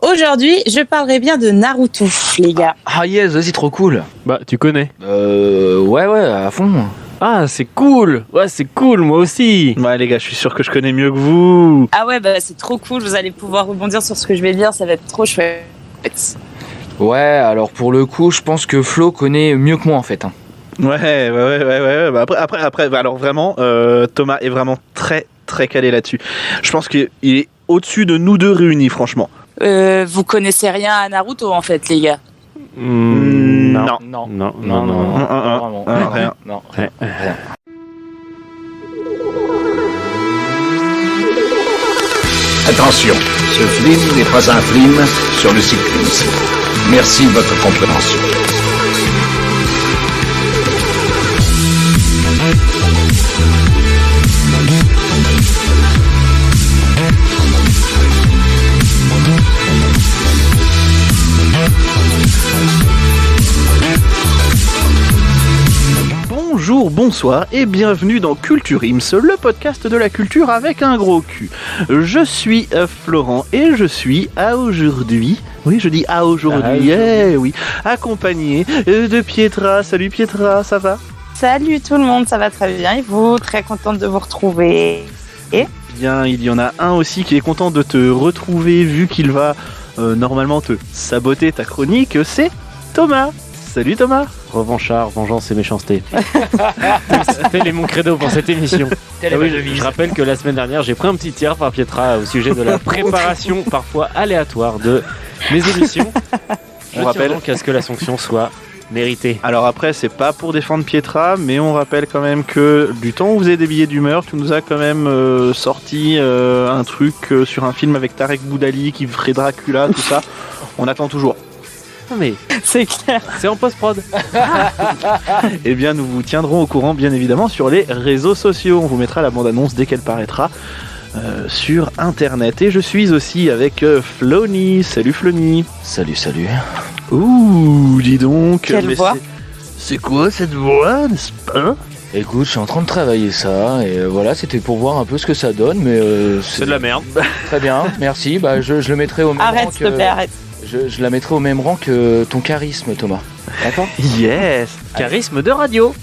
Aujourd'hui, je parlerai bien de Naruto, les gars. Ah yes, vas-y, trop cool. Bah, tu connais. Ouais, à fond. Ah, c'est cool. Ouais, c'est cool, moi aussi. Ouais, les gars, je suis sûr que je connais mieux que vous. Ah ouais, bah c'est trop cool, vous allez pouvoir rebondir sur ce que je vais dire, ça va être trop chouette. Ouais, alors pour le coup, je pense que Flo connaît mieux que moi en fait. Ouais. Bah, après, bah, alors vraiment, Thomas est vraiment très calé là-dessus. Je pense qu'il est au-dessus de nous deux réunis, franchement. Vous connaissez rien à Naruto en fait, les gars. Non. Non, Vraiment. Rien. Non. Attention, ce film n'est pas un film sur le cyclisme. Merci de votre compréhension. Bonjour, bonsoir et bienvenue dans Culture Ims, le podcast de la culture avec un gros cul. Je suis Florent et je suis à aujourd'hui, oui je dis à aujourd'hui, oui, accompagné de Pietra. Salut Pietra, ça va ? Salut tout le monde, ça va très bien et vous ? Très contente de vous retrouver. Bien, il y en a un aussi qui est content de te retrouver vu qu'il va normalement te saboter ta chronique, c'est Thomas. Salut Thomas. Revanchard, vengeance et méchanceté. Tel est mon credo pour cette émission. Je rappelle que la semaine dernière, j'ai pris un petit tir par Pietra au sujet de la préparation parfois aléatoire de mes émissions. On rappelle donc à ce que la sanction soit méritée. Alors après, c'est pas pour défendre Pietra, mais on rappelle quand même que du temps où vous avez des billets d'humeur, tu nous as quand même sorti un truc sur un film avec Tarek Boudali qui ferait Dracula, tout ça. On attend toujours. Non mais C'est clair. c'est en post-prod. Eh bien, nous vous tiendrons au courant, bien évidemment, sur les réseaux sociaux. On vous mettra la bande-annonce dès qu'elle paraîtra sur Internet. Et je suis aussi avec Flony. Salut Flony. Salut. Ouh, dis donc. Quelle mais voix. c'est quoi cette voix, n'est-ce pas ? Écoute, je suis en train de travailler ça et voilà, c'était pour voir un peu ce que ça donne, mais C'est de la merde. Très bien, merci. Bah, je le mettrai au même Arrête rang s'il te plaît, arrête. Je la mettrai au même rang que ton charisme, Thomas. D'accord ? Yes. Charisme de radio.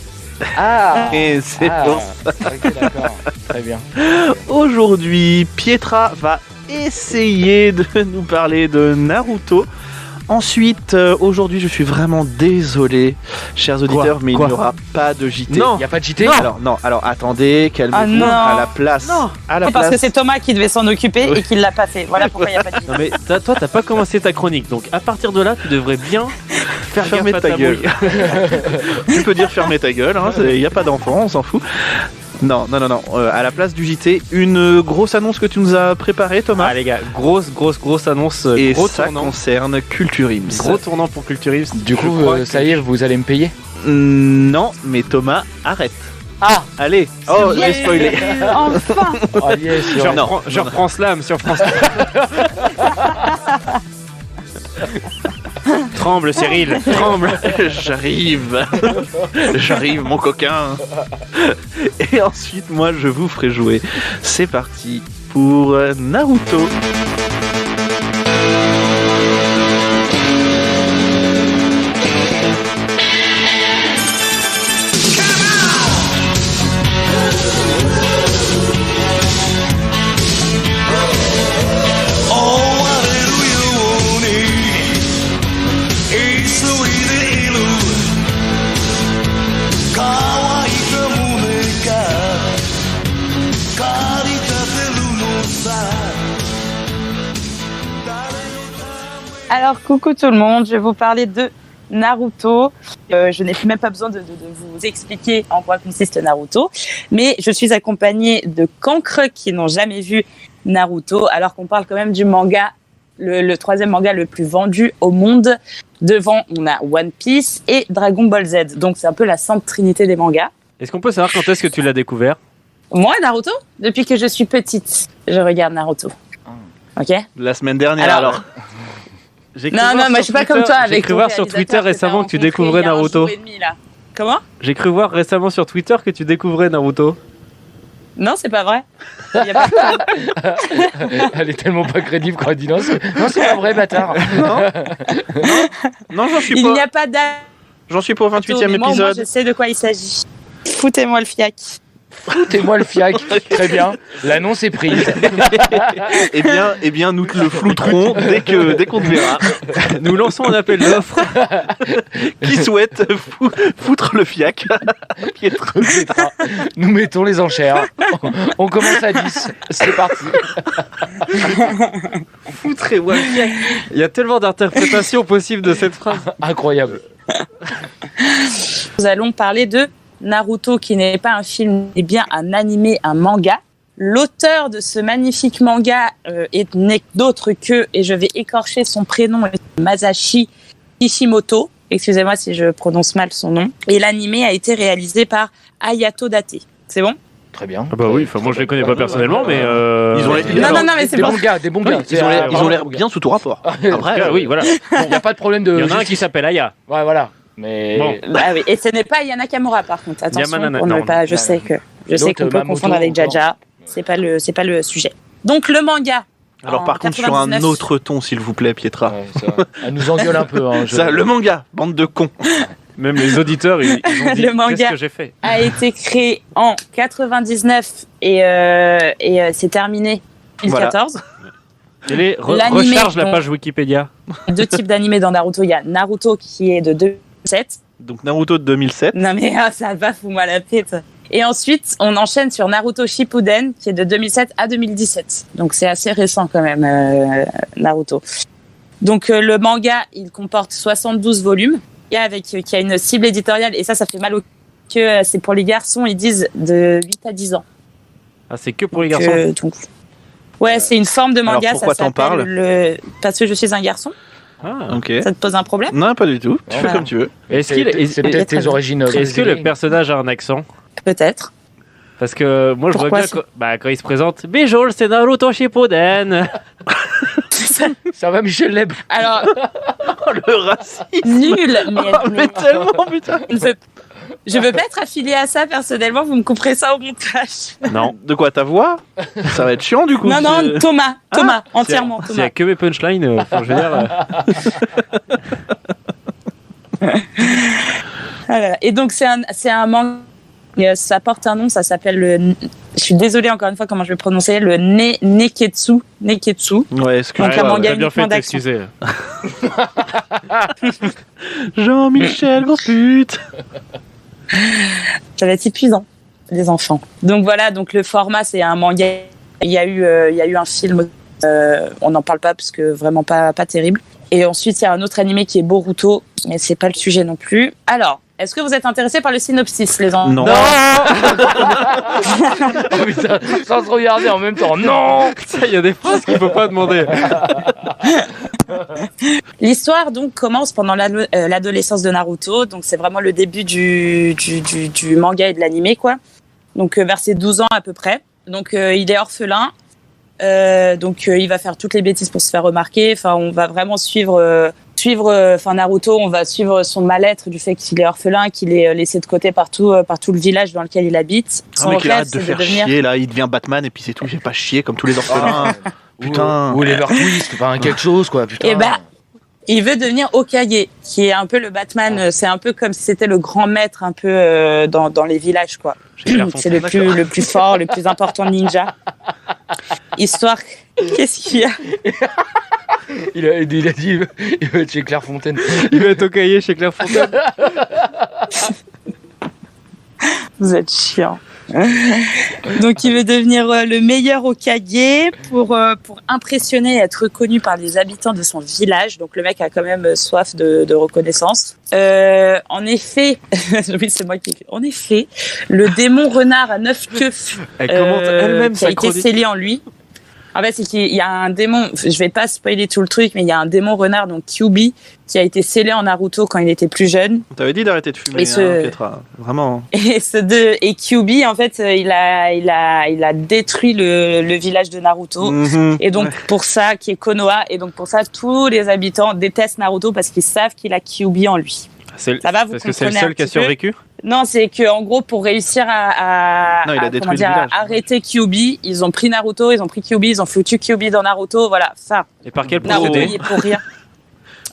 Ah. Et c'est pour ça. Ok, d'accord. Très bien. Aujourd'hui, Pietra va essayer de nous parler de Naruto. Ensuite, aujourd'hui, je suis vraiment désolé, chers auditeurs, mais il n'y aura pas de JT. Non. Il n'y a pas de JT ? Alors attendez, calmez-vous. non. À la place. Non. À la Parce que place. c'est Thomas qui devait s'en occuper et qui l'a pas fait. Voilà pourquoi il n'y a pas de Non mais toi t'as pas commencé ta chronique, donc à partir de là tu devrais bien faire Fermez gaffe à ta gueule. bouille. Tu peux dire fermez ta gueule, il n'y a pas d'enfant, on s'en fout. Non. À la place du JT, une grosse annonce que tu nous as préparée, Thomas. Ah les gars, grosse annonce, Et gros ça tournant. concerne Culture Ims. Gros tournant pour Culture Ims. Du coup, ça y est, vous allez me payer ? Non, mais Thomas, arrête. Ah. Allez. Oh, j'ai spoilé. Enfin. Ah yes, Je reprends Slam sur France. Tremble Cyril, tremble. J'arrive mon coquin. Et ensuite moi je vous ferai jouer. C'est parti pour Naruto. Alors, coucou tout le monde, je vais vous parler de Naruto. Je n'ai même pas besoin de vous expliquer en quoi consiste Naruto, mais je suis accompagnée de cancres qui n'ont jamais vu Naruto, alors qu'on parle quand même du manga, le troisième manga le plus vendu au monde. Devant, on a One Piece et Dragon Ball Z, donc c'est un peu la sainte trinité des mangas. Est-ce qu'on peut savoir quand est-ce que tu l'as découvert ? Moi, Naruto, depuis que je suis petite, je regarde Naruto. Ok ? La semaine dernière alors. Non, moi je suis pas comme toi avec J'ai cru voir sur Twitter récemment que tu découvrais Naruto. Comment ? J'ai cru voir récemment sur Twitter que tu découvrais Naruto. Non, c'est pas vrai. Il y a pas de- Elle est tellement pas crédible quand elle dit non, c'est pas vrai, bâtard. Non, j'en suis Il pas. n'y a pas d'âge. J'en suis pas au 28e Mais moi, au moins, épisode. je sais de quoi il s'agit. Foutez-moi le fiac. Foutez-moi le fiac. Très bien. L'annonce est prise. Eh bien, nous te le flouterons dès qu'on te verra. Nous lançons un appel d'offres. Qui souhaite foutre le fiac? Pietra. Nous mettons les enchères. On commence à 10. C'est parti. Foutrez-moi le fiac. Il y a tellement d'interprétations possibles de cette phrase. Incroyable. Nous allons parler de Naruto, qui n'est pas un film, mais bien un animé, un manga. L'auteur de ce magnifique manga n'est d'autre que, et je vais écorcher son prénom, Masashi Kishimoto. Excusez-moi si je prononce mal son nom. Et l'animé a été réalisé par Hayato Date. C'est bon? Très bien. Ah bah oui, moi je les connais pas personnellement, mais Ils ont Non, mais c'est des bon. bons gars, des bons gars. Ils ont l'air bien sous tout rapport. après, oui, voilà. Il n'y a pas de problème de. Il y en a un qui s'appelle Aya. Ouais, voilà. Mais. Bon. Bah oui. Et ce n'est pas Yana Kamura, par contre. Attention, Yamanana, pour ne non. pas. Je sais qu'on peut Mamoto, confondre avec Jaja. C'est pas le sujet. Donc le manga. Alors en par contre, sur un 99. autre ton, s'il vous plaît, Pietra. Ouais, ça, elle nous engueule un peu. Hein, Ça, le manga, bande de cons. Même les auditeurs, ils ont dit Le manga. qu'est-ce que j'ai fait. A été créé en 99 et c'est terminé en 2014. L'animé, recharge la bon. page Wikipédia. Deux types d'animés dans Naruto. Il y a Naruto qui est de 2007. Donc Naruto de 2007. Non mais ça va, fous-moi la pète. Et ensuite, on enchaîne sur Naruto Shippuden qui est de 2007 à 2017. Donc c'est assez récent quand même, Naruto. Donc le manga, il comporte 72 volumes. Qui a une cible éditoriale, et ça fait mal au que c'est pour les garçons, ils disent de 8 à 10 ans. Ah, c'est que pour les garçons. Ouais, c'est une forme de manga, alors pourquoi ça t'en parles s'appelle parce que je suis un garçon. Ah. Ok. Ça te pose un problème? Non, pas du tout. Tu Voilà. fais comme tu veux. Est-ce c'est peut-être tes origines. Est-ce que le personnage a un accent? Peut-être. Parce que moi je vois Pourquoi bien quand il se présente, Bijol, c'est Naruto Shippuden. Ça va, Michel Leb. Alors, Oh, le racisme. nul, Mais tellement, putain. je veux pas être affiliée à ça personnellement, vous me couperez ça au montage. Non. De quoi, ta voix? Ça va être chiant du coup. Non, Thomas, entièrement, S'il y Thomas. a que mes punchlines, je veux dire. Voilà. Et donc c'est un manga. Ça porte un nom, ça s'appelle le. Je suis désolée encore une fois comment je vais prononcer le Neketsu. Ouais, excuse-moi. Donc, un manga t'as bien uniquement fait de t'excuser. Jean-Michel, gros pute. Ça va être épuisant, les enfants. Donc voilà, donc le format c'est un manga. Il y a eu un film. On n'en parle pas parce que vraiment pas terrible. Et ensuite il y a un autre animé qui est Boruto, mais c'est pas le sujet non plus. Alors. Est-ce que vous êtes intéressés par le synopsis, les enfants? Non. Oh, putain, sans se regarder en même temps. Non. Ça, il y a des phrases qu'il faut pas demander. L'histoire donc commence pendant l'adolescence de Naruto, donc c'est vraiment le début du manga et de l'animé quoi. Donc vers ses 12 ans à peu près. Donc il est orphelin. Donc il va faire toutes les bêtises pour se faire remarquer. Enfin, on va vraiment suivre Naruto, on va suivre son mal-être du fait qu'il est orphelin, qu'il est laissé de côté par tout le village dans lequel il habite. Ah, mais qu'il arrête de faire chier là, il devient Batman et puis c'est tout, il fait pas chier comme tous les orphelins. Putain. Ou Oliver Twist, enfin quelque chose quoi. Putain. Et il veut devenir Hokage, qui est un peu le Batman. C'est un peu comme si c'était le grand maître un peu dans les villages quoi. C'est le plus fort, le plus important ninja. Histoire. Qu'est-ce qu'il y a? Il a dit il veut être chez Clairefontaine. Il va être au cahier chez Clairefontaine. Vous êtes chiant. Donc il veut devenir le meilleur Hokage pour impressionner et être reconnu par les habitants de son village. Donc le mec a quand même soif de reconnaissance. En effet, oui c'est moi qui ai fait. En effet, le démon renard à 9 queues Elle commente elle-même qui a sa été chronique. scellé en lui. En fait, c'est qu'il y a un démon, je vais pas spoiler tout le truc, mais il y a un démon renard, donc Kyuubi, qui a été scellé en Naruto quand il était plus jeune. On t'avait dit d'arrêter de fumer, Pietra. Vraiment. Et Kyuubi, en fait, il a détruit le village de Naruto. Mm-hmm. Et donc, pour ça, qui est Konoha, et donc pour ça, tous les habitants détestent Naruto parce qu'ils savent qu'il a Kyuubi en lui. Ça va, vous parce que c'est le comprenez seul un qui a petit peu. survécu. Non, c'est que en gros, pour réussir à arrêter Kyuubi, ils ont pris Naruto, ils ont pris Kyuubi, ils ont foutu Kyuubi dans Naruto, voilà, ça. Et par quel Naruto procédé? y est pour rien.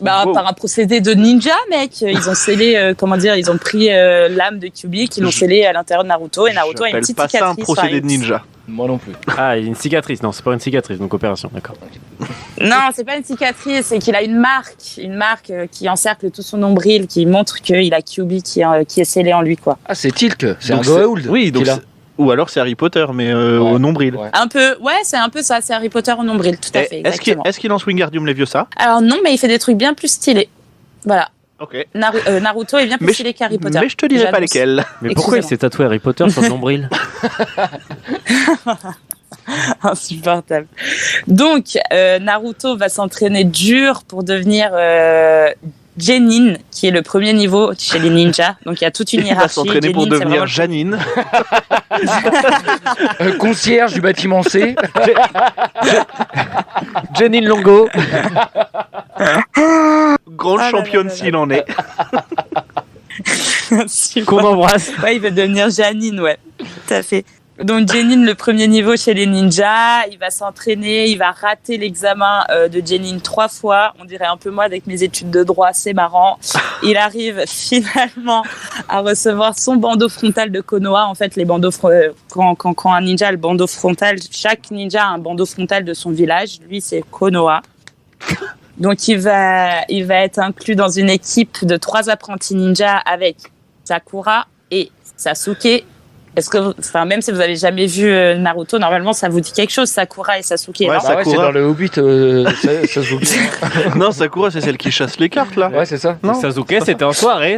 Par un procédé de ninja, mec. Ils ont scellé, ils ont pris l'âme de Kyuubi, qu'ils l'ont scellé à l'intérieur de Naruto, et Naruto a une petite cicatrice. Pas ça un procédé de ninja. Moi non plus. Ah, il y a une cicatrice. Non, c'est pas une cicatrice, donc opération, d'accord. Non, c'est pas une cicatrice, c'est qu'il a une marque qui encercle tout son nombril, qui montre qu'il a Kyuubi qui est scellé en lui, quoi. Ah, c'est Tilk, c'est Donc un Goa'uld. Oui, donc ou alors c'est Harry Potter, mais au nombril. Ouais. Un peu, ouais, c'est un peu ça, c'est Harry Potter au nombril, tout à fait. Est-ce qu'il lance Wingardium Leviosa? Alors non, mais il fait des trucs bien plus stylés. Voilà. Ok. Naruto est bien plus stylé qu'Harry Potter. Mais je te dirai pas lesquels. Mais pourquoi il s'est tatoué Harry Potter sur le nombril? Insupportable. Donc, Naruto va s'entraîner dur pour devenir Genin, qui est le premier niveau chez les ninjas. Donc, il y a toute une hiérarchie. Il va s'entraîner pour devenir Janine. Concierge du bâtiment C. Janine Longo. Grande championne s'il en est. Qu'on embrasse. Ouais, il veut devenir Janine, ouais. Tout à fait. Donc Genin, le premier niveau chez les ninjas, il va s'entraîner, il va rater l'examen de Genin 3 fois. On dirait un peu moi avec mes études de droit, c'est marrant. Il arrive finalement à recevoir son bandeau frontal de Konoha. En fait, les bandeaux quand un ninja a le bandeau frontal, chaque ninja a un bandeau frontal de son village. Lui, c'est Konoha. Donc il va être inclus dans une équipe de 3 apprentis ninjas avec Sakura et Sasuke. Est-ce que, même si vous avez jamais vu Naruto, normalement ça vous dit quelque chose, Sakura et Sasuke. Ouais, Sakura, c'est dans le Hobbit, Sasuke. Non, Sakura, c'est celle qui chasse les cartes là. Ouais, c'est ça. Non. Sasuke, c'était en soirée.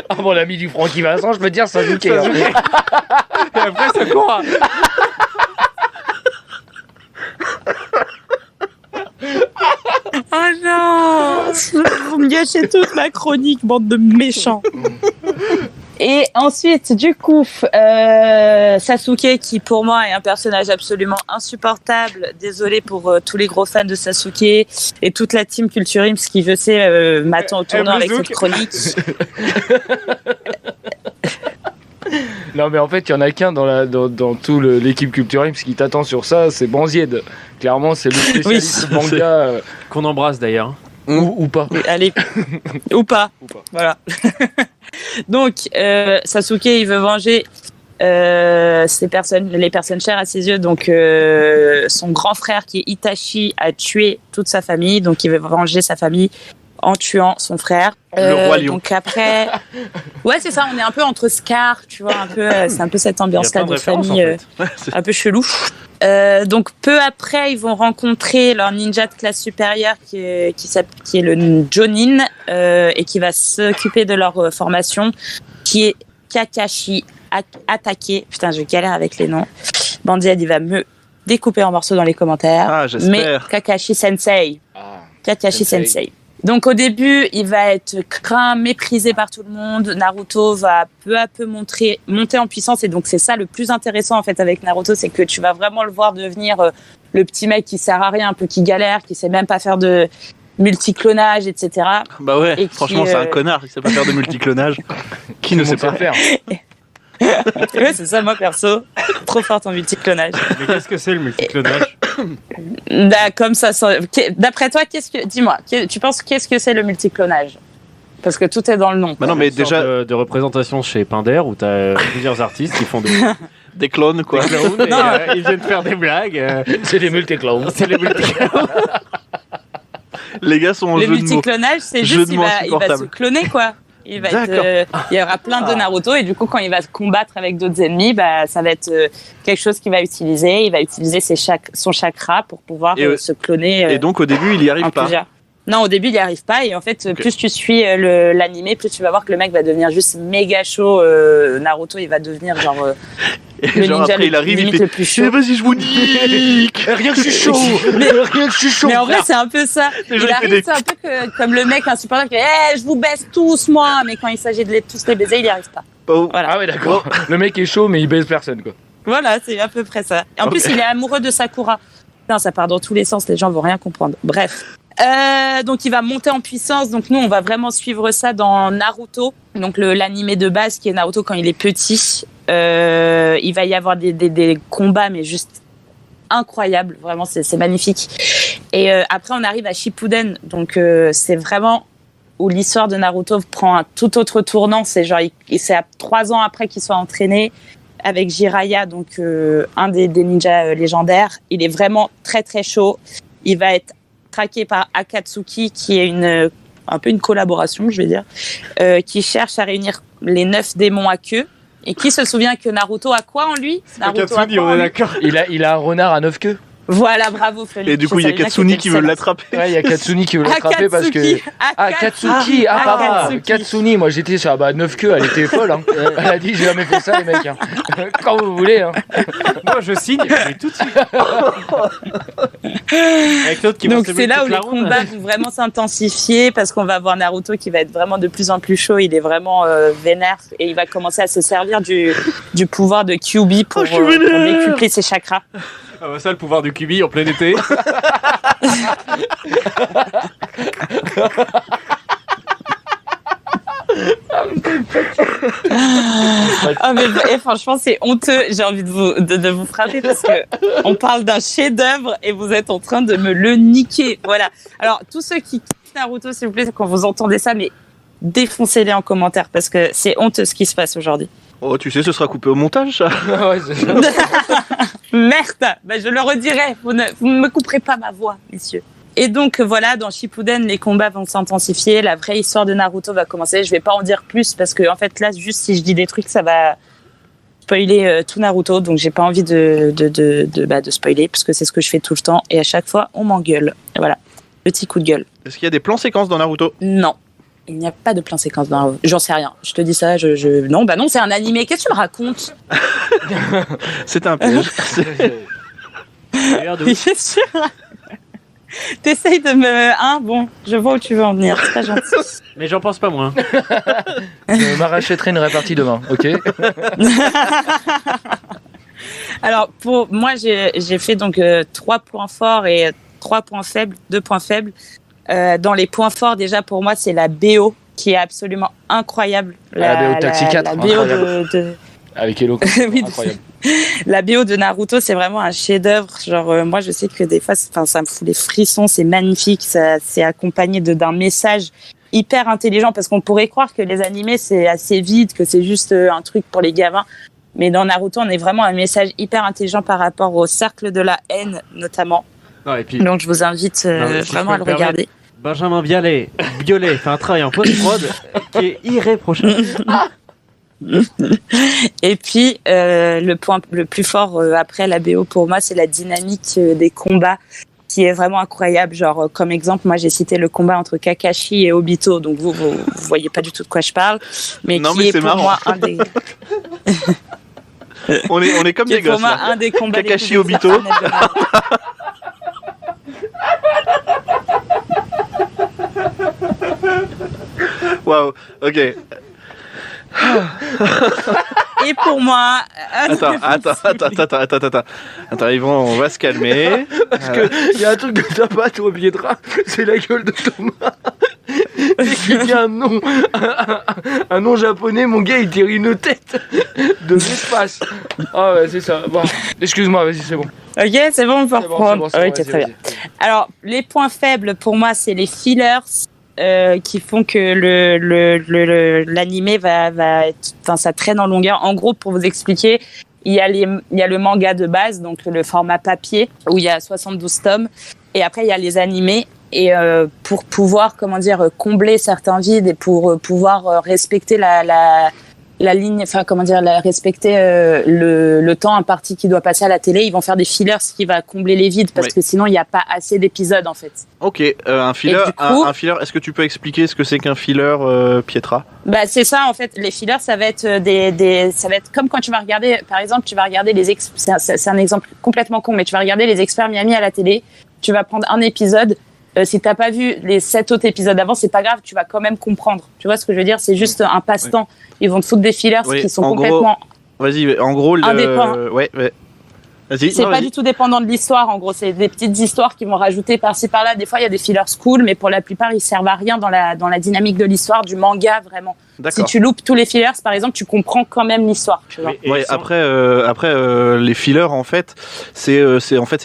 Ah bon, l'ami du Francky Vincent, je peux te dire Sasuke. Et après Sakura. Oh non, vous me gâchez toute ma chronique, bande de méchants. Et ensuite, du coup, Sasuke, qui pour moi est un personnage absolument insupportable. Désolé pour tous les gros fans de Sasuke et toute la team Culture Ims qui, je sais, m'attend au tournant avec cette chronique. Non, mais en fait, il y en a qu'un dans tout l'équipe Culture Ims qui t'attend sur ça, c'est Banzied. Clairement, c'est le spécialiste manga. Qu'on embrasse d'ailleurs. Ou pas. Allez, ou pas. Voilà. Donc, Sasuke, il veut venger les personnes chères à ses yeux. Donc, son grand frère, qui est Itachi, a tué toute sa famille. Donc, il veut venger sa famille en tuant son frère. Le roi lion. Donc après, ouais, c'est ça. On est un peu entre Scar, tu vois, un peu. C'est un peu cette ambiance-là de famille, en fait. un peu chelou. Donc peu après, ils vont rencontrer leur ninja de classe supérieure qui est le Jonin et qui va s'occuper de leur formation, qui est Kakashi Attaqué. Putain, je galère avec les noms. Bandied, il va me découper en morceaux dans les commentaires. Ah, j'espère. Mais Kakashi Sensei. Kakashi Sensei. Donc au début, il va être craint, méprisé par tout le monde. Naruto va peu à peu monter en puissance, et donc c'est ça le plus intéressant en fait avec Naruto, c'est que tu vas vraiment le voir devenir le petit mec qui sert à rien, un peu qui galère, qui sait même pas faire de multiclonage, etc. Bah ouais, et franchement, c'est un connard qui sait pas faire de multiclonage. Qui ne sait pas faire. Ouais, c'est ça, moi perso, trop forte en multiclonage. Mais qu'est-ce que c'est le multiclonage? Comme ça, d'après toi, dis-moi, tu penses qu'est-ce que c'est le multiclonage? Parce que tout est dans le nom. Bah non, mais déjà de représentation chez Pinder où t'as plusieurs artistes qui font des clones quoi. Des clones et, ils viennent faire des blagues. C'est des multiclones. C'est les multiclones. Les gars sont en jeu de mots. Le multiclonage, c'est juste il va se cloner quoi. Il y aura plein de Naruto, et du coup quand il va combattre avec d'autres ennemis, ça va être quelque chose qu'il va utiliser. Il va utiliser son chakra pour pouvoir se cloner. Et donc au début il y arrive pas. Non, au début il y arrive pas, et en fait plus tu suis l'animé, plus tu vas voir que le mec va devenir juste méga chaud. Naruto, il va devenir genre le genre ninja après, il arrive, il fait, le plus chaud. Eh, vas-y, je vous nique. Rien que je suis chaud. Rien que je suis chaud. Mais en vrai, c'est un peu ça. Il arrive, c'est un peu comme le mec insupportable qui dit je vous baisse tous, moi. Mais quand il s'agit de tous les baiser, il n'y arrive pas. Oh. Voilà. Ah ouais, d'accord. Le mec est chaud, mais il baise personne, quoi. Voilà, c'est à peu près ça. En plus, il est amoureux de Sakura. Putain, ça part dans tous les sens, les gens vont rien comprendre. Bref. Donc il va monter en puissance. Donc nous, on va vraiment suivre ça dans Naruto. Donc l'animé de base qui est Naruto quand il est petit. Il va y avoir des combats, mais juste incroyables. Vraiment, c'est magnifique. Et après, on arrive à Shippuden. Donc c'est vraiment où l'histoire de Naruto prend un tout autre tournant. C'est genre, c'est à 3 ans après qu'il soit entraîné avec Jiraiya, donc un des ninjas légendaires. Il est vraiment très très chaud. Il va être traqué par Akatsuki, qui est un peu une collaboration, je vais dire, qui cherche à réunir les 9 démons à queue. Et qui se souvient que Naruto a quoi en lui? Katsuni, on est d'accord. Il a un renard à 9 queues. Voilà, bravo Félix. Et du coup, il y a Katsuni qui veut l'attraper. Ouais, il y a Katsuni qui veut l'attraper parce que. Katsuki. Pardon. Katsuni, moi j'étais sur 9 queues, elle était folle. Hein. Elle a dit, j'ai jamais fait ça, les mecs. Hein. Quand vous voulez. Hein. Moi, je signe, mais tout de suite. Avec l'autre qui donc, c'est là où les combats vont vraiment s'intensifier parce qu'on va voir Naruto qui va être vraiment de plus en plus chaud. Il est vraiment vénère et il va commencer à se servir du pouvoir de Kyuubi pour décupler ses chakras. Ah bah ça, le pouvoir du Kyuubi en plein été. Mais franchement, c'est honteux. J'ai envie de vous frapper parce que on parle d'un chef-d'œuvre et vous êtes en train de me le niquer. Voilà. Alors, tous ceux qui kiffent Naruto, s'il vous plaît, quand vous entendez ça, mais défoncez-les en commentaire parce que c'est honteux ce qui se passe aujourd'hui. Oh, tu sais, ce sera coupé au montage, ça. Ouais, c'est ça. Merde, je le redirai. Vous ne me couperez pas ma voix, messieurs. Et donc voilà, dans Shippuden, les combats vont s'intensifier. La vraie histoire de Naruto va commencer. Je vais pas en dire plus parce que en fait là, juste si je dis des trucs, ça va spoiler tout Naruto. Donc j'ai pas envie de spoiler parce que c'est ce que je fais tout le temps et à chaque fois on m'engueule. Et voilà, petit coup de gueule. Est-ce qu'il y a des plans séquences dans Naruto? Non. Il n'y a pas de plan séquence dans Naruto. J'en sais rien. Je te dis ça, non, c'est un animé. Qu'est-ce que tu me racontes? C'est un piège. Oui, c'est sûr. T'essayes de me... bon, je vois où tu veux en venir. C'est très gentil. Mais j'en pense pas moins. Je m'arrachèterai une répartie demain, ok? Alors, pour moi, j'ai fait donc 3 points forts et 3 points faibles, 2 points faibles. Dans les points forts, déjà, pour moi, c'est la BO qui est absolument incroyable. La BO de Taxi 4, la BO de... Avec Hello. Oui, incroyable. La BO de Naruto, c'est vraiment un chef-d'œuvre. Genre, moi, je sais que des fois, ça me fout les frissons, c'est magnifique. C'est accompagné d'un message hyper intelligent parce qu'on pourrait croire que les animés, c'est assez vide, que c'est juste un truc pour les gamins. Mais dans Naruto, on est vraiment un message hyper intelligent par rapport au cercle de la haine, notamment. Non, et puis, donc je vous invite vraiment à le regarder. Benjamin Biolay fait un travail en post-prod qui est irréprochable. Et puis le point le plus fort après la BO pour moi, c'est la dynamique des combats qui est vraiment incroyable. Genre comme exemple, moi j'ai cité le combat entre Kakashi et Obito, donc vous voyez pas du tout de quoi je parle, mais non, qui mais est pour marrant. moi un des on est comme des gosses. Pour moi là. Un des combats Kakashi Obito. Waouh, ok. Et pour moi... Attends, Yvon, on va se calmer. Parce qu'il y a un truc que t'as pas, toi, Piedra, c'est la gueule de Thomas. Dès qu'il y a un nom japonais, mon gars, il tire une tête de l'espace. Ah ouais, c'est ça. Bon, excuse-moi, vas-y, c'est bon. Ok, c'est bon, on peut reprendre. Ok, vas-y, très bien. vas-y. Alors, les points faibles, pour moi, c'est les fillers qui font que l'animé va être... Enfin, ça traîne en longueur. En gros, pour vous expliquer, il y a le manga de base, donc le format papier, où il y a 72 tomes. Et après, il y a les animés. Et pour pouvoir, combler certains vides et pour pouvoir respecter la ligne, respecter le temps imparti qui doit passer à la télé, ils vont faire des fillers, ce qui va combler les vides parce que sinon il n'y a pas assez d'épisodes en fait. Ok, un filler, un filler. Est-ce que tu peux expliquer ce que c'est qu'un filler, Pietra? Bah c'est ça en fait. Les fillers, ça va être ça va être comme quand tu vas regarder, par exemple, tu vas regarder c'est un exemple complètement con, mais tu vas regarder les experts Miami à la télé. Tu vas prendre un épisode. Si t'as pas vu les 7 autres épisodes avant, c'est pas grave, tu vas quand même comprendre. Tu vois ce que je veux dire? C'est juste un passe-temps. Ouais. Ils vont te foutre des fillers qui sont complètement... Vas-y, en gros, indépendants. Ouais. Vas-y. C'est Non, pas vas-y. du tout dépendant de l'histoire, en gros. C'est des petites histoires qui vont rajouter par-ci par-là. Des fois, il y a des fillers cool, mais pour la plupart, ils servent à rien dans la dynamique de l'histoire du manga, vraiment. Si D'accord. tu loupes tous les fillers, par exemple, tu comprends quand même l'histoire. Tu vois. Et Ouais, sans- après les fillers en fait, c'est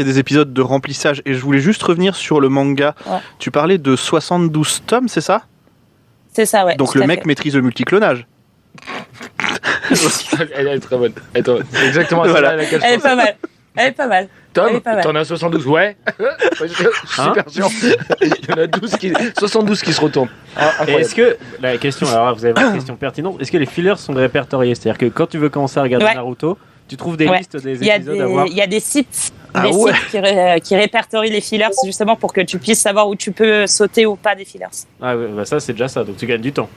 des épisodes de remplissage et je voulais juste revenir sur le manga. Ouais. Tu parlais de 72 tomes, c'est ça? C'est ça, ouais. Donc tout le à mec fait. maîtrise le multiclonage. Elle est très bonne. Attends, c'est exactement Voilà. ça à laquelle je Elle est pensais. pas mal. Elle est pas mal. Elle Tom, est pas mal. t'en as 72, ouais. Je suis super sûr. Il y en a 72 qui se retournent. Ah, Et incroyable. est-ce que, la question, alors là, vous avez une question pertinente, est-ce que les fillers sont répertoriés? C'est-à-dire que quand tu veux commencer à regarder Ouais. Naruto, tu trouves des Ouais. listes des Il y a épisodes à voir? il y a des sites, Ah ouais. qui répertorient les fillers justement pour que tu puisses savoir où tu peux sauter ou pas des fillers. Ah ouais, bah ça c'est déjà ça, donc tu gagnes du temps.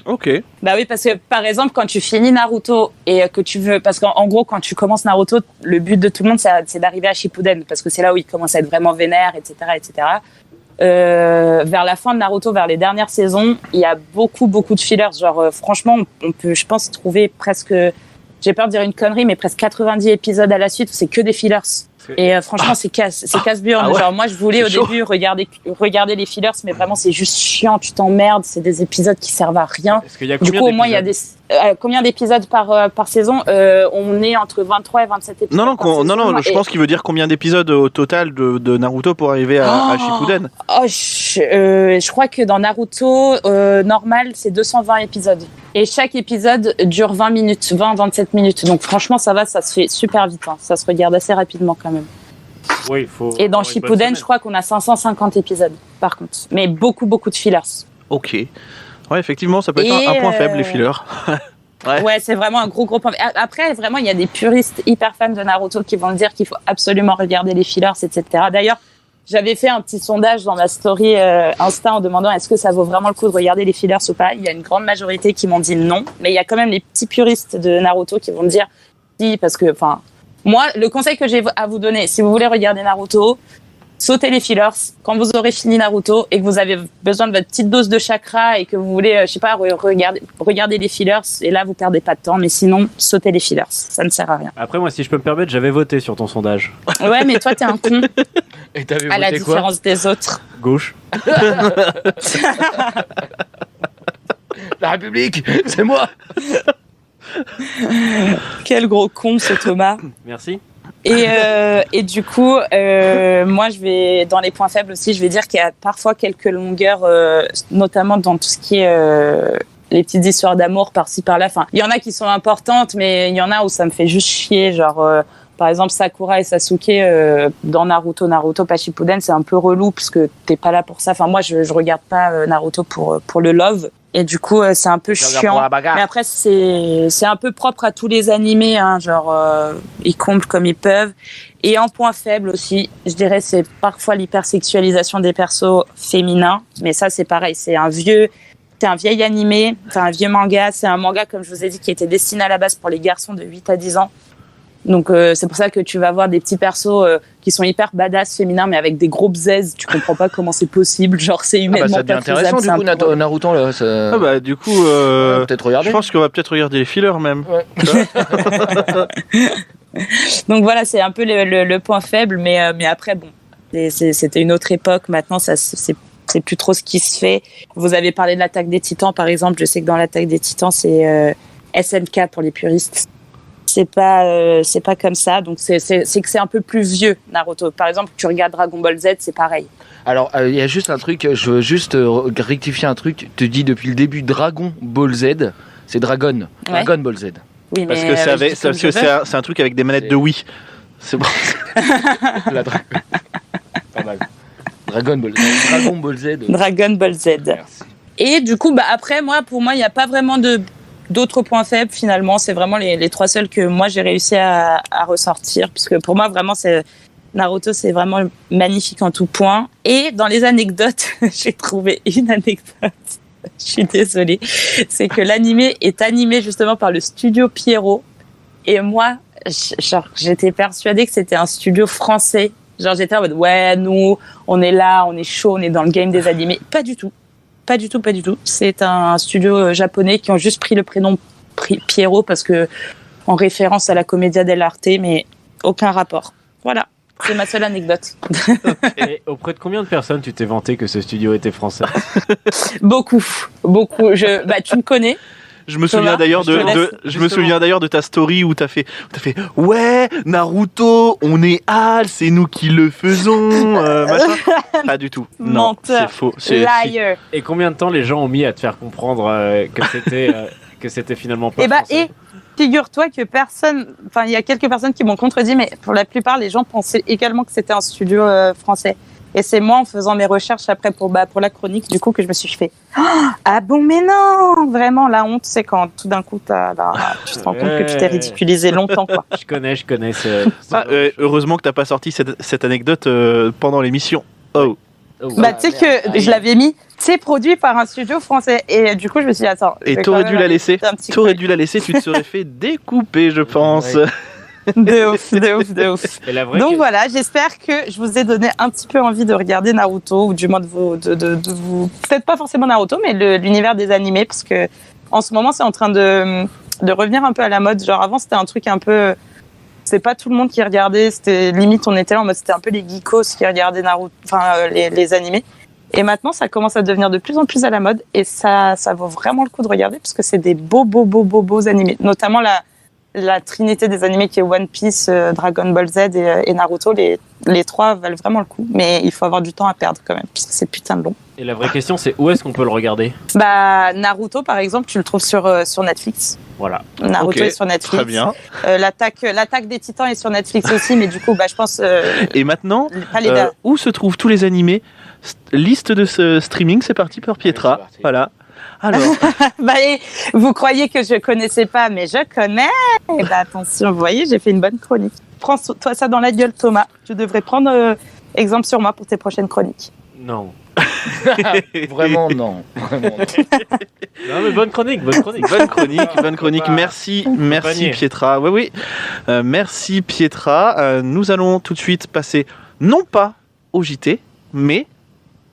Ok. Bah oui, parce que par exemple, quand tu finis Naruto et que tu veux, parce qu'en gros, quand tu commences Naruto, le but de tout le monde, c'est d'arriver à Shippuden, parce que c'est là où il commence à être vraiment vénère, etc., etc. Vers la fin de Naruto, vers les dernières saisons, il y a beaucoup de fillers. Genre, franchement, on peut, je pense, trouver presque, j'ai peur de dire une connerie, mais presque 90 épisodes à la suite où c'est que des fillers. Et franchement, c'est casse-burne. Ah ouais. Genre, moi, je voulais au C'est chaud. début regarder les fillers, mais vraiment, c'est juste chiant. Tu t'emmerdes. C'est des épisodes qui servent à rien. Est-ce qu'il y a Du combien coup, au moins, il y a d'épisodes combien d'épisodes par saison? On est entre 23 et 27 épisodes. Non, par saison. je Et- pense qu'il veut dire combien d'épisodes au total de Naruto pour arriver à Shippuden. Oh, je crois que dans Naruto, normal, c'est 220 épisodes. Et chaque épisode dure 20 minutes, 20-27 minutes. Donc franchement, ça va, ça se fait super vite. Hein. Ça se regarde assez rapidement quand même. Oui, il faut. Et dans avoir une bonne Shippuden, semaine. je crois qu'on a 550 épisodes, par contre. Mais beaucoup de fillers. Ok. Ouais, effectivement, ça peut être Et, un point faible, les fillers. Ouais. Ouais, c'est vraiment un gros point. Après, vraiment, il y a des puristes hyper fans de Naruto qui vont dire qu'il faut absolument regarder les fillers, etc. D'ailleurs, j'avais fait un petit sondage dans ma story Insta en demandant est-ce que ça vaut vraiment le coup de regarder les fillers ou pas. Il y a une grande majorité qui m'ont dit non, mais il y a quand même les petits puristes de Naruto qui vont dire si, parce que, enfin, moi, le conseil que j'ai à vous donner, si vous voulez regarder Naruto, sautez les fillers quand vous aurez fini Naruto et que vous avez besoin de votre petite dose de chakra et que vous voulez, je sais pas, regarder les fillers, et là, vous perdez pas de temps, mais sinon, sautez les fillers. Ça ne sert à rien. Après, moi, si je peux me permettre, j'avais voté sur ton sondage. Ouais, mais toi, t'es un con, Et t'avais à la voté quoi? différence des autres. Gauche. La République, c'est moi. Quel gros con, ce Thomas. Merci. Et du coup, moi, je vais dans les points faibles aussi, je vais dire qu'il y a parfois quelques longueurs, notamment dans tout ce qui est les petites histoires d'amour par-ci par-là. Enfin, il y en a qui sont importantes, mais il y en a où ça me fait juste chier. Genre, par exemple, Sakura et Sasuke dans Naruto pas Shippuden, c'est un peu relou parce que t'es pas là pour ça. Enfin, moi, je regarde pas Naruto pour le love. Et du coup, c'est un peu chiant. Mais après, c'est un peu propre à tous les animés, hein, genre ils comblent comme ils peuvent. Et en point faible aussi, je dirais, c'est parfois l'hypersexualisation des persos féminins. Mais ça, c'est pareil, c'est un vieil animé, c'est un vieux manga. C'est un manga, comme je vous ai dit, qui était destiné à la base pour les garçons de 8 à 10 ans. Donc c'est pour ça que tu vas voir des petits persos qui sont hyper badass féminins, mais avec des gros bzaises. Tu comprends pas comment c'est possible. Genre, c'est humainement ça devient pas faisable. intéressant du c'est un coup, peu- Naruto là. Ça... Ah bah, du coup, on va peut-être regarder. je pense qu'on va peut-être regarder les fillers même. Ouais. Donc voilà, c'est un peu le point faible, mais après, bon, c'était une autre époque. Maintenant, c'est plus trop ce qui se fait. Vous avez parlé de l'Attaque des Titans, par exemple. Je sais que dans l'Attaque des Titans, c'est SNK pour les puristes. C'est pas comme ça. Donc c'est que c'est un peu plus vieux, Naruto. Par exemple, tu regardes Dragon Ball Z, c'est pareil. Alors, il y a juste un truc, je veux juste rectifier un truc. Tu te dis depuis le début Dragon Ball Z, c'est Dragon. Ouais. Dragon Ball Z. Oui, Parce mais que c'est je dis comme je veux. c'est un truc avec des manettes de Wii. C'est bon. La Pas mal. Dragon Ball Z. Dragon Ball Z. Merci. Et du coup, après, pour moi, il n'y a pas vraiment d'autres points faibles finalement. C'est vraiment les trois seuls que moi j'ai réussi à ressortir. Parce que pour moi, vraiment, Naruto, c'est vraiment magnifique en tout point. Et dans les anecdotes, j'ai trouvé une anecdote. Je suis désolée. C'est que l'animé est animé justement par le studio Pierrot. Et moi, j'étais persuadée que c'était un studio français. Genre, j'étais en mode, ouais, nous, on est là, on est chaud, on est dans le game des animés. Pas du tout. Pas du tout. C'est un studio japonais qui ont juste pris le prénom Pierrot parce que, en référence à la Commedia dell'arte, mais aucun rapport. Voilà, c'est ma seule anecdote. Et auprès de combien de personnes tu t'es vanté que ce studio était français? Beaucoup. Tu me connais. Je me souviens d'ailleurs de ta story où t'as fait ouais, Naruto, on est HAL, c'est nous qui le faisons, machin. Pas du tout. Non, menteur, c'est faux. liar. Et combien de temps les gens ont mis à te faire comprendre que c'était finalement pas français? Et figure-toi que il y a quelques personnes qui m'ont contredit, mais pour la plupart, les gens pensaient également que c'était un studio français. Et c'est moi, en faisant mes recherches après pour la chronique, du coup, que je me suis fait ah bon, mais non, vraiment, la honte, c'est quand tout d'un coup, tu te rends compte que tu t'es ridiculisé longtemps, quoi. Je connais heureusement que t'as pas sorti cette anecdote pendant l'émission. Oh. Tu sais que je l'avais mis, c'est produit par un studio français. Et du coup, je me suis dit, attends. Et t'aurais dû la laisser. Tu te serais fait découper, je pense. Ouais. De ouf. Donc voilà, j'espère que je vous ai donné un petit peu envie de regarder Naruto, ou du moins de vous peut-être pas forcément Naruto, mais l'univers des animés, parce que en ce moment, c'est en train de revenir un peu à la mode. Genre avant, c'était un truc un peu, c'est pas tout le monde qui regardait, c'était limite, on était là en mode, c'était un peu les geekos qui regardaient Naruto, les animés. Et maintenant, ça commence à devenir de plus en plus à la mode, et ça vaut vraiment le coup de regarder, parce que c'est des beaux animés, notamment la trinité des animés qui est One Piece, Dragon Ball Z et Naruto. Les trois valent vraiment le coup, mais il faut avoir du temps à perdre quand même, parce que c'est putain de long. Et la vraie question, c'est où est-ce qu'on peut le regarder? Naruto, par exemple, tu le trouves sur Netflix. Voilà. Naruto est sur Netflix. Très bien. L'attaque des Titans est sur Netflix aussi, mais du coup, je pense. Et maintenant, où se trouvent tous les animés? Liste de ce streaming, c'est parti pour Pietra. C'est voilà. Alors. Vous croyez que je connaissais pas, mais je connais. Attention, vous voyez, j'ai fait une bonne chronique. Prends-toi ça dans la gueule, Thomas. Tu devrais prendre exemple sur moi pour tes prochaines chroniques. Non. Vraiment non. Non, mais bonne chronique. Bonne chronique. Merci Pietra. Oui. Merci Pietra. Nous allons tout de suite passer non pas au JT, mais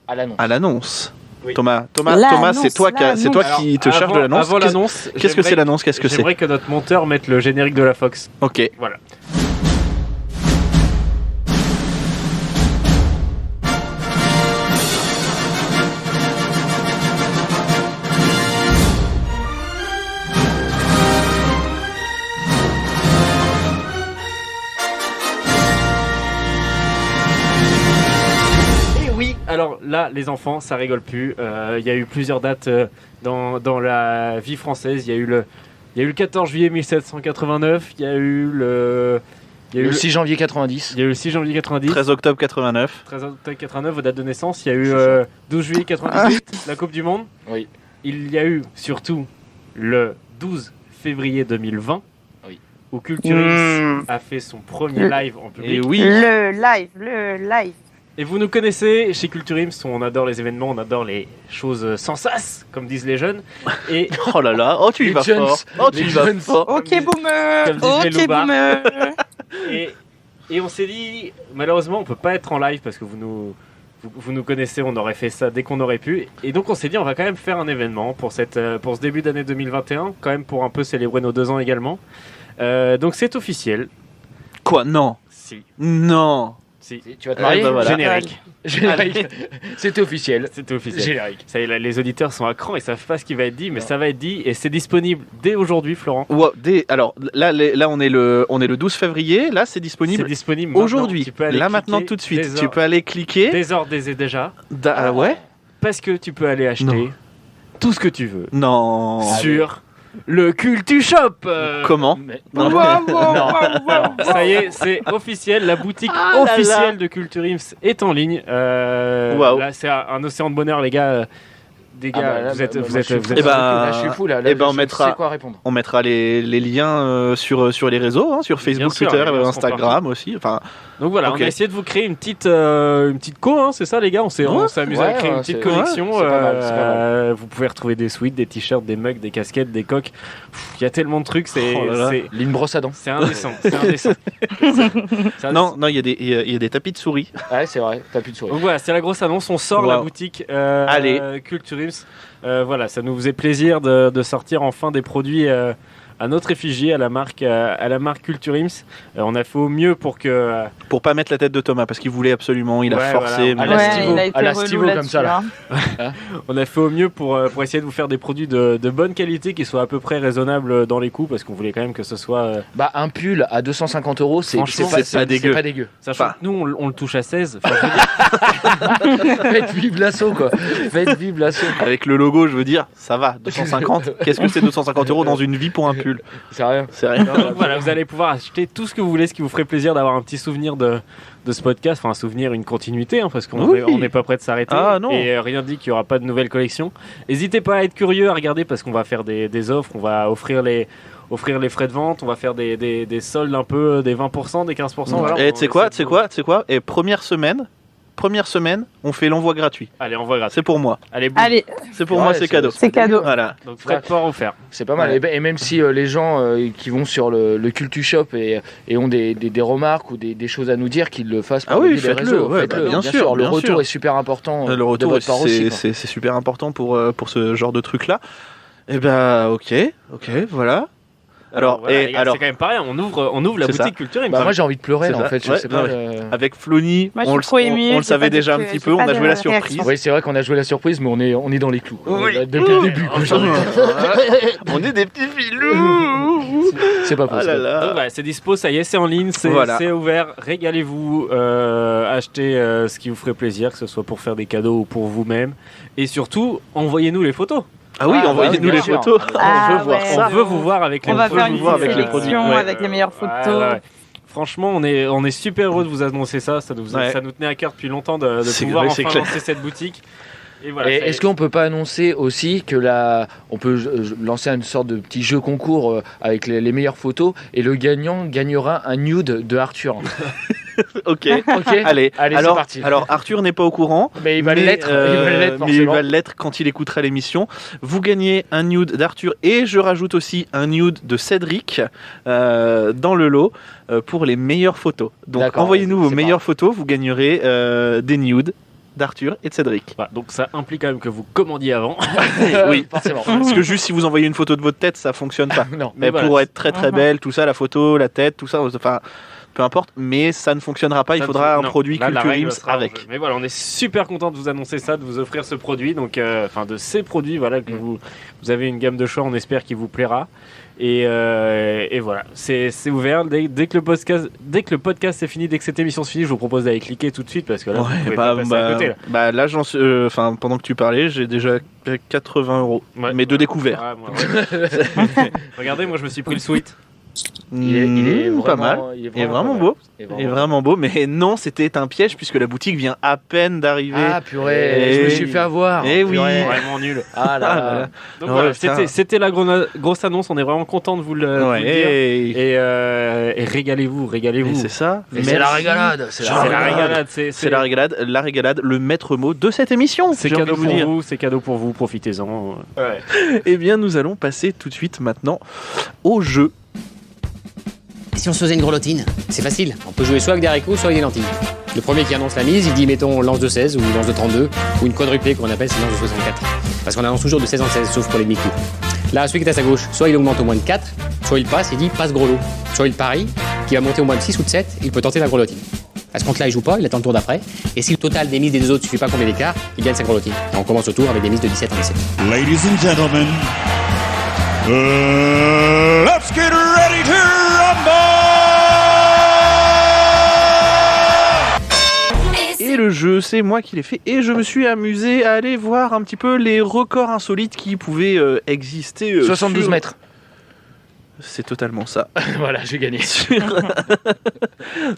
à l'annonce. Oui. Thomas, c'est toi qui te charge de l'annonce. Avant l'annonce, qu'est-ce que c'est l'annonce? Qu'est-ce que c'est? J'aimerais que notre monteur mette le générique de la Fox. Ok. Voilà. Alors là, les enfants, ça rigole plus. Il y a eu plusieurs dates dans la vie française. Il y a eu le 14 juillet 1789. Il y a eu le 6 janvier 90. Il y a eu le 6 janvier 90. 13 octobre 89. 13 octobre 89, vos dates de naissance. Il y a eu 12 juillet 98, la Coupe du Monde. Oui. Il y a eu surtout le 12 février 2020. Oui. Où Culture X a fait son premier live en public. Et oui. Le live. Et vous nous connaissez, chez Culture Ims, on adore les événements, on adore les choses sans sas, comme disent les jeunes. Et oh là là, tu y vas fort. Ok boomer. Et on s'est dit, malheureusement, on peut pas être en live parce que vous nous connaissez, on aurait fait ça dès qu'on aurait pu. Et donc on s'est dit, on va quand même faire un événement pour ce début d'année 2021, quand même pour un peu célébrer nos 2 ans également. Donc c'est officiel. Quoi? Non. Si. Non. Si. Tu vas te marier, voilà. Générique. C'était officiel. Générique. Ça y est, les auditeurs sont à cran, ils savent pas ce qui va être dit, mais ça va être dit et c'est disponible dès aujourd'hui, Florent. Alors là, on est le 12 février. Là, c'est disponible. C'est disponible aujourd'hui. Maintenant, tout de suite. Tu peux aller cliquer. Désordre déjà. Ouais. Parce que tu peux aller acheter tout ce que tu veux. Non. Sur le CultuShop. Comment? Non. Ça y est, c'est officiel. La boutique officielle de Culture Ims est en ligne. Là, c'est un océan de bonheur, les gars. Vous êtes. Là, je suis fou là. On mettra les liens sur les réseaux, sur Facebook, sûr, Twitter, Instagram aussi. Enfin. Donc voilà, okay. On a essayé de vous créer une petite co, c'est ça les gars, on s'est amusé à créer une petite collection. C'est pas mal. Vous pouvez retrouver des sweats, des t-shirts, des mugs, des casquettes, des coques. Il y a tellement de trucs, c'est une brosse à dents. C'est indécent. Non, il y a des tapis de souris. Ouais, c'est vrai, tapis de souris. Donc voilà, c'est la grosse annonce, on sort la boutique Allez. Culture Ims. Voilà, ça nous faisait plaisir de sortir enfin des produits à notre effigie, à la marque Culture Ims. On a fait au mieux pour pas mettre la tête de Thomas, parce qu'il voulait absolument, il a forcé. Voilà. À la Stivo comme ça là. On a fait au mieux pour essayer de vous faire des produits de bonne qualité qui soient à peu près raisonnables dans les coûts, parce qu'on voulait quand même que ce soit. Un pull à 250 €, c'est pas dégueu. Sachant que nous, on le touche à 16. Faites vivre l'assaut, quoi. Faites vivre l'assaut. Avec le logo, je veux dire, ça va. 250. Qu'est-ce que c'est 250 € dans une vie pour un pull? C'est rien. Donc voilà, vous allez pouvoir acheter tout ce que vous voulez, ce qui vous ferait plaisir d'avoir un petit souvenir de ce podcast, enfin un souvenir, une continuité, parce qu'on n'est pas prêt de s'arrêter. Et rien dit qu'il n'y aura pas de nouvelles collections. N'hésitez pas à être curieux, à regarder, parce qu'on va faire des offres, on va offrir les frais de vente, on va faire des soldes un peu, des 20%, des 15%. Voilà, et tu sais quoi, et première semaine, on fait l'envoi gratuit. Allez, envoi gratuit. C'est pour moi. Allez. C'est pour moi, c'est cadeau. C'est cadeau. Voilà. Donc frais de port offert. C'est pas mal. Et même si les gens qui vont sur le Cultu Shop et ont des remarques ou des choses à nous dire, qu'ils le fassent par les réseaux. Faites-le. Bien sûr. Le retour est super important. Le retour, c'est super important pour ce genre de truc-là. Et ok, voilà. Alors, c'est quand même pareil, on ouvre la boutique Culture. Moi j'ai envie de pleurer là, en fait. Je sais pas. Avec Flony, on le savait déjà un petit peu, on a joué la surprise. Oui, c'est vrai qu'on a joué la surprise, mais on est dans les clous. Depuis le début. On est des petits filous. C'est pas possible. Donc, c'est dispo, ça y est, c'est en ligne, c'est ouvert. Régalez-vous, achetez ce qui vous ferait plaisir, que ce soit pour faire des cadeaux ou pour vous-même. Et surtout, envoyez-nous les photos. Ah oui, envoyez-nous les photos. On veut voir ça. On veut vous voir avec les produits. On va faire une avec sélection avec les meilleures photos. Franchement, on est super heureux de vous annoncer ça. Ça nous tenait à cœur depuis longtemps de pouvoir enfin lancer cette boutique. Et voilà, est-ce qu'on peut pas annoncer aussi que on peut lancer une sorte de petit jeu concours avec les meilleures photos, et le gagnant gagnera un nude de Arthur. Ok. Allez, c'est parti. Alors Arthur n'est pas au courant, mais il va l'être. Il va l'être quand il écoutera l'émission. Vous gagnez un nude d'Arthur, et je rajoute aussi un nude de Cédric dans le lot pour les meilleures photos. Donc envoyez-nous vos meilleures photos, vous gagnerez des nudes d'Arthur et de Cédric. Donc ça implique quand même que vous commandiez avant. Oui, forcément. Parce que juste si vous envoyez une photo de votre tête, ça fonctionne pas. Non. Mais pour être très très belle, tout ça, la photo, la tête, tout ça, enfin peu importe, mais ça ne fonctionnera pas. Il faudra un produit Culture Ims avec. Mais voilà, on est super content de vous annoncer ça, de vous offrir ce produit, donc de ces produits, voilà, que vous avez une gamme de choix. On espère qu'il vous plaira. Et voilà, c'est ouvert. Dès que le podcast est fini, dès que cette émission se finit, je vous propose d'aller cliquer tout de suite, parce que là, vous pouvez pas passer à côté. Là, pendant que tu parlais, j'ai déjà 80 €. Mais de découvert. Regardez, moi je me suis pris le sweat. Il est pas mal. Il est vraiment beau. Il est vraiment beau, mais non, c'était un piège puisque la boutique vient à peine d'arriver. Ah purée, je me suis fait avoir. Et oui, vraiment nul. Ah là. Donc voilà, c'était la grosse annonce. On est vraiment content de vous le dire. Et régalez-vous. Et c'est ça. Mais c'est la régalade. C'est la régalade. La régalade, le maître mot de cette émission. C'est cadeau pour vous. C'est cadeau pour vous. Profitez-en. Eh bien, nous allons passer tout de suite maintenant au jeu. Si on se faisait une grelottine, c'est facile. On peut jouer soit avec des haricots, soit avec des lentilles. Le premier qui annonce la mise, il dit mettons lance de 16 ou lance de 32 ou une quadruplée qu'on appelle c'est lance de 64. Parce qu'on annonce toujours de 16 en 16, sauf pour les demi-coups. Là, celui qui est à sa gauche, soit il augmente au moins de 4, soit il passe, il dit passe gros lot. Soit il parie, qui va monter au moins de 6 ou de 7, il peut tenter la grelottine. À ce compte-là, il joue pas, il attend le tour d'après. Et si le total des mises des deux autres ne suffit pas combien d'écart, il gagne sa grelottine. Et on commence le tour avec des mises de 17 en 17. Ladies and gentlemen, let's get ready to rumble! Et le jeu, c'est moi qui l'ai fait, et je me suis amusé à aller voir un petit peu les records insolites qui pouvaient exister. 72 mètres. C'est totalement ça. Voilà, j'ai gagné.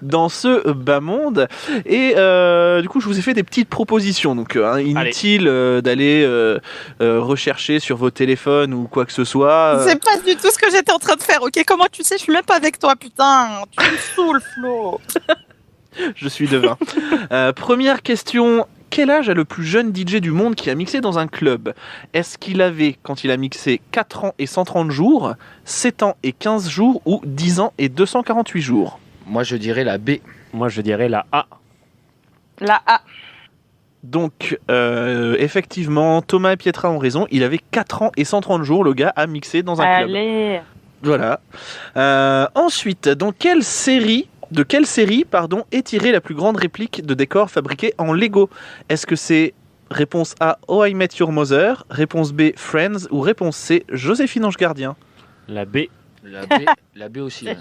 Dans ce bas monde. Et du coup, je vous ai fait des petites propositions. Donc, inutile d'aller rechercher sur vos téléphones ou quoi que ce soit. C'est pas du tout ce que j'étais en train de faire, ok? Comment tu sais? Je suis même pas avec toi, putain. Tu me saoules, Flo. Je suis devin. Première question. Quel âge a le plus jeune DJ du monde qui a mixé dans un club? Est-ce qu'il avait, quand il a mixé, 4 ans et 130 jours, 7 ans et 15 jours ou 10 ans et 248 jours? Moi, je dirais la B. Moi, je dirais la A. La A. Donc, effectivement, Thomas et Pietra ont raison. Il avait 4 ans et 130 jours, le gars, à mixer dans un club. Allez. Voilà. Ensuite, de quelle série est tirée la plus grande réplique de décor fabriquée en Lego? Est-ce que c'est réponse A, How I Met Your Mother, réponse B, Friends, ou réponse C, Joséphine Ange Gardien? La B. La B aussi. Ouais.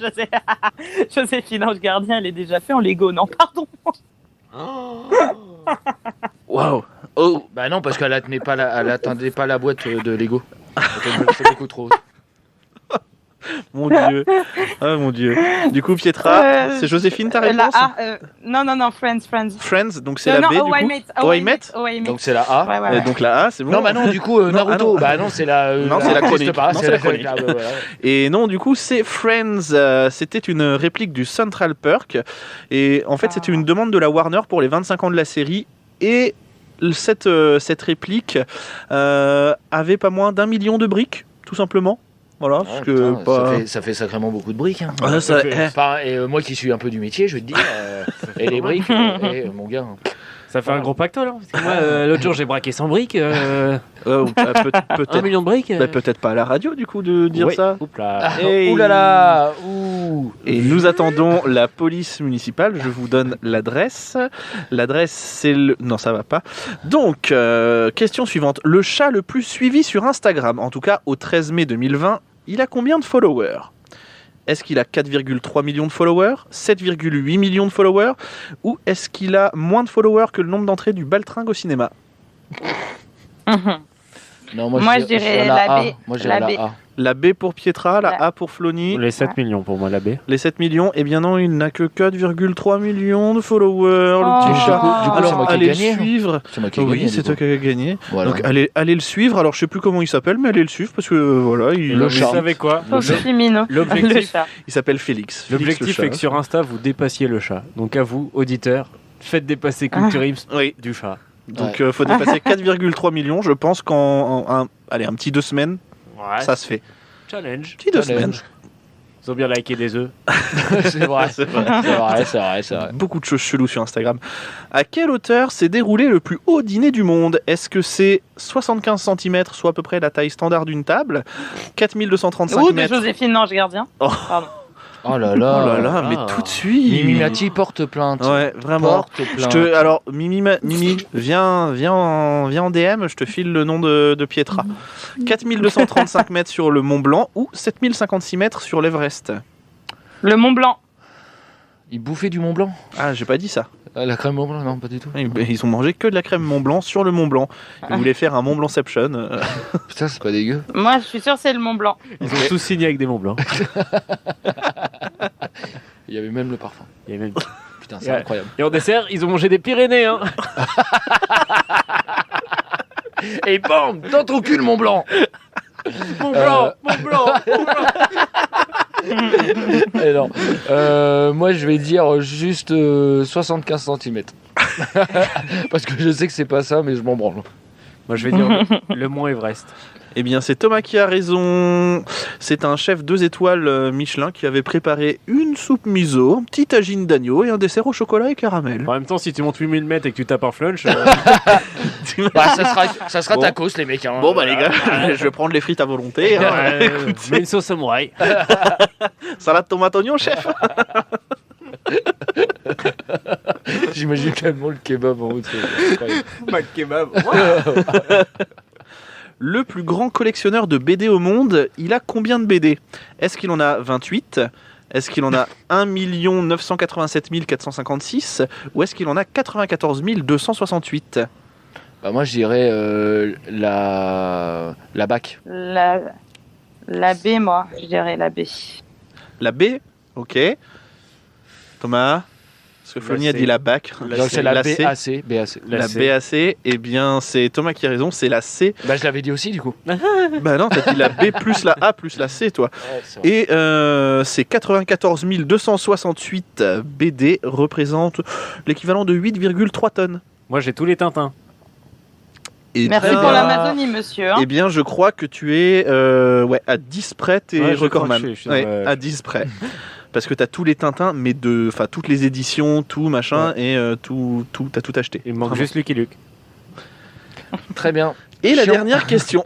Joséphine Ange Gardien, elle est déjà fait en Lego, non? Pardon. Waouh. Oh, bah non, parce qu'elle attendait pas la boîte de Lego. C'est beaucoup trop. Mon Dieu. Ah mon Dieu. Du coup, Pietra, c'est Joséphine ta réponse? Non, Friends. Friends, donc c'est la B du coup. How I Met. Donc c'est la A. Ouais. Donc la A, c'est bon. Non, bah non, du coup, Naruto. Bah non, c'est la. Non, c'est la chronique. C'est la chronique. Ah, bah, voilà. Et non, du coup, c'est Friends. C'était une réplique du Central Perk. Et en fait, c'était une demande de la Warner pour les 25 ans de la série. Et cette réplique avait pas moins d'1 million de briques, tout simplement. Voilà, parce que ça fait sacrément beaucoup de briques. Hein. Et moi qui suis un peu du métier, je vais te dire, et les briques, mon gars. Ça fait un gros pactole. Hein, parce que moi, l'autre jour, j'ai braqué 100 briques. Peut-être 1 million de briques. Peut-être pas à la radio, du coup, de dire ça. Ouh là là. Et nous attendons la police municipale. Je vous donne l'adresse. L'adresse, c'est le... Non, ça va pas. Donc, question suivante. Le chat le plus suivi sur Instagram, en tout cas au 13 mai 2020, il a combien de followers ? Est-ce qu'il a 4,3 millions de followers, 7,8 millions de followers, ou est-ce qu'il a moins de followers que le nombre d'entrées du Baltringue au cinéma? Non, moi je dirais la B. Moi je dirais la A. La B pour Pietra, la A pour Flony. Les 7 millions pour moi, la B. Les 7 millions, eh bien non, il n'a que 4,3 millions de followers, le petit chat. Du coup, alors, allez le suivre. C'est moi qui ai gagné. Oui, c'est toi qui as gagné. Voilà. Donc, allez le suivre. Alors, je sais plus comment il s'appelle, mais allez le suivre parce que voilà, Vous savez quoi? L'objectif, il s'appelle Félix. L'objectif est que sur Insta, vous dépassiez le chat. Donc, à vous, auditeurs, faites dépasser Culture Ims du chat. Donc, faut dépasser 4,3 millions. Je pense qu'en un petit 2 semaines, ça se fait. Challenge. Petit 2 semaines. Ils ont bien liké des œufs. C'est vrai. C'est vrai. Beaucoup de choses cheloues sur Instagram. À quelle hauteur s'est déroulé le plus haut dîner du monde? Est-ce que c'est 75 cm, soit à peu près la taille standard d'une table, 4235 mètres? Ou de Joséphine Ange Gardien. Pardon. Oh là là, mais tout de suite. Mimi Mati porte plainte. Ouais, vraiment. Porte plainte. Alors, Mimi, viens en DM, je te file le nom de Pietra. 4235 mètres sur le Mont Blanc ou 7056 mètres sur l'Everest? Le Mont Blanc. Ils bouffaient du Mont Blanc. Ah, j'ai pas dit ça. La crème Mont Blanc, non, pas du tout. Ils ont mangé que de la crème Mont Blanc sur le Mont Blanc. Ils voulaient faire un Mont Blancception. Putain, c'est pas dégueu. Moi, je suis sûr que c'est le Mont Blanc. Ils ont tous signé avec des Mont Blancs. Il y avait même le parfum. Putain, c'est incroyable. Et en dessert, ils ont mangé des Pyrénées. Hein. Et bam, dans ton cul, le Mont Blanc. Mont Blanc. Et non. Moi, je vais dire juste 75 cm. Parce que je sais que c'est pas ça, mais je m'en branle. Moi, je vais dire le Mont Everest. Eh bien, c'est Thomas qui a raison. C'est un chef 2 étoiles Michelin qui avait préparé une soupe miso, un petit tagine d'agneau et un dessert au chocolat et caramel. En même temps, si tu montes 8000 mètres et que tu tapes un flunch... ça sera tacos, les mecs. Hein. Bon, bah les gars, je vais prendre les frites à volonté. Mais une sauce samouraï. Salade tomate oignon, chef. J'imagine tellement le kebab en haut. Mac kebab. Le plus grand collectionneur de BD au monde, il a combien de BD? Est-ce qu'il en a 28? Est-ce qu'il en a 1 987 456? Ou est-ce qu'il en a 94 268? Bah moi, je dirais la BAC. La B, moi. Je dirais la B. La B? Ok. Thomas? Parce que Flony a dit la BAC. Donc c'est la BAC. La BAC, eh bien c'est Thomas qui a raison, c'est la C. Bah je l'avais dit aussi du coup. Bah non, t'as dit la B plus la A plus la C toi. Ouais, et c'est 94 268 BD représentent l'équivalent de 8,3 tonnes. Moi j'ai tous les Tintins. Et merci pour l'Amazonie, monsieur. Hein. Eh bien je crois que tu es à 10 près, t'es recordman. À 10 près. Parce que t'as tous les Tintins, mais toutes les éditions, tout machin, et t'as tout acheté. Il me manque juste Lucky Luke. Très bien. Et la Chiant. dernière question.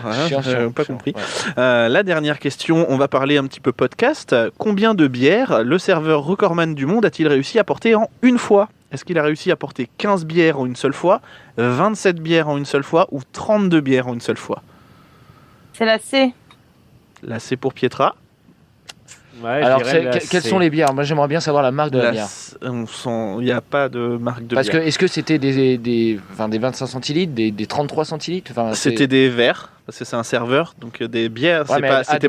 Voilà, Chiant, j'avais pas chiant, compris. ouais. La dernière question, on va parler un petit peu podcast. Combien de bières le serveur recordman du monde a-t-il réussi à porter en une fois ? Est-ce qu'il a réussi à porter 15 bières en une seule fois, 27 bières en une seule fois ou 32 bières en une seule fois ? C'est la C. Là, c'est pour Pietra. Ouais, Alors, je dirais quelles sont les bières ? Moi, j'aimerais bien savoir la marque de la bière. Il n'y a pas de marque de Parce que bière. est-ce que c'était des 25 centilitres, des 33 centilitres, enfin, C'était des verres, parce que c'est un serveur, donc des bières. Ouais, mais C'était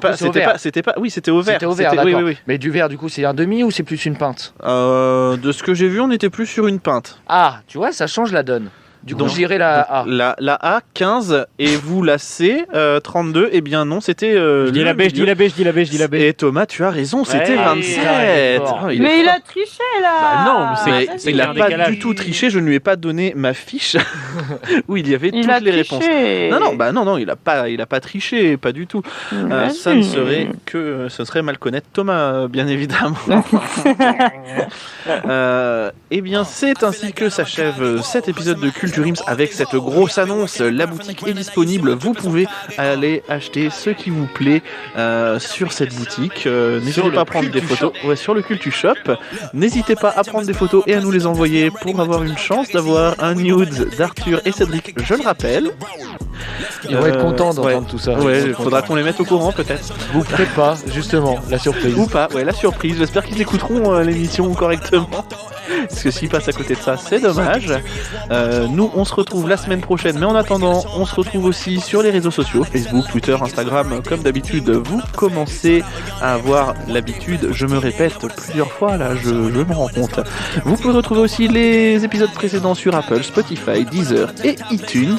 pas. Oui, c'était au verre. C'était au verre, d'accord. Oui. Mais du verre, du coup, c'est un demi ou c'est plus une pinte ? De ce que j'ai vu, on était plus sur une pinte. Ah, tu vois, ça change la donne. Du coup, Donc, je dirais la A. La A, 15, et vous, la C, 32. Eh bien non, c'était... Je dis la B, je dis la B, je dis la B, je dis la B. Et Thomas, tu as raison, c'était Ouais, 27. fort. Oh, Mais il a triché là. Bah non, mais Mais c'est il n'a un pas décalage. du tout triché, je ne lui ai pas donné ma fiche où il y avait Il a toutes les triché. réponses. Non, il a pas triché, pas du tout. Ça ne serait que... Ce serait mal connaître Thomas, bien évidemment. Eh bien, c'est ainsi que s'achève cet épisode de Culture Ims avec cette grosse annonce. La boutique est disponible. Vous pouvez aller acheter ce qui vous plaît sur cette boutique. N'hésitez pas à prendre des photos. Ouais, sur le Culture Shop. N'hésitez pas à prendre des photos et à nous les envoyer pour avoir une chance d'avoir un nude d'Arthur et Cédric, je le rappelle. Ils vont être contents d'entendre tout ça. Ouais, Ils il vont faudra être qu'on les mette au courant peut-être. Vous faites pas, justement, la surprise. Ou pas, ouais, la surprise. J'espère qu'ils écouteront l'émission correctement. Parce que s'ils passent à côté de ça, c'est dommage. Nous, on se retrouve la semaine prochaine. Mais en attendant, on se retrouve aussi sur les réseaux sociaux. Facebook, Twitter, Instagram. Comme d'habitude, vous commencez à avoir l'habitude. Je me répète plusieurs fois, là, je me rends compte. Vous pouvez retrouver aussi les épisodes précédents sur Apple, Spotify, Deezer et iTunes.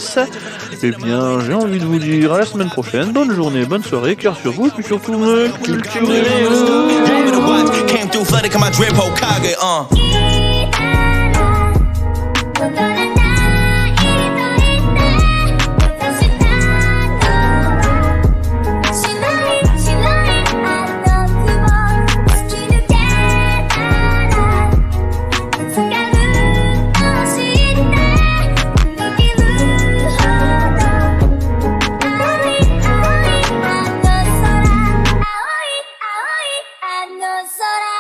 Eh bien, j'ai envie de vous dire à la semaine prochaine. Bonne journée, bonne soirée, cœur sur vous. Et puis surtout, culturez-vous. Came through flooded, come my drip Hokage, Soda